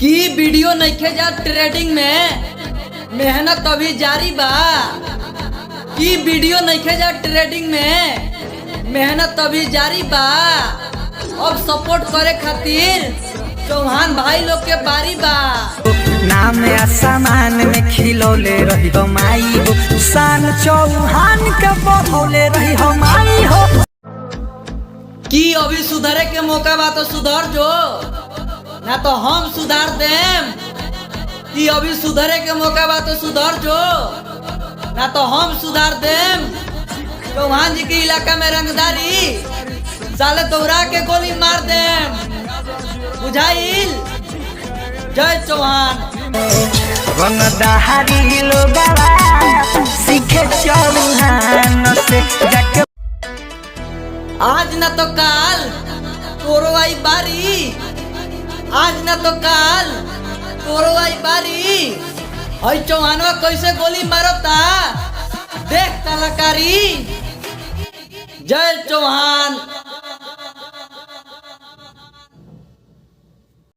की वीडियो नइखे जा ट्रेडिंग में मेहनत अभी जारी बा। की वीडियो नइखे जा ट्रेडिंग में मेहनत अभी जारी बा। अब सपोर्ट करे खातिर चौहान भाई लोग के बारी बा। नाम आसमान में खिलौले रही हो माई हो, शान चौहान के बढ़ौले रही हो माई हो। की अभी सुधरे के मौका बा तो सुधर जो, ना तो हम सुधार देम। कि अभी सुधरे के मौका बा तो सुधर जो, ना तो हम सुधार देम। चौहान जी के इलाका में रंगदारी साले दौड़ा के गोली मार देम, बुझाइल। जय चौहान। रंगदारी लोगवा सीखे चौहान से जाके। आज ना तो काल तोरो आई बारी, आज ना तो काल तोरो आई बारी। हई चौहानवा कैसे गोली मारता देख कलाकारी। जय चौहान।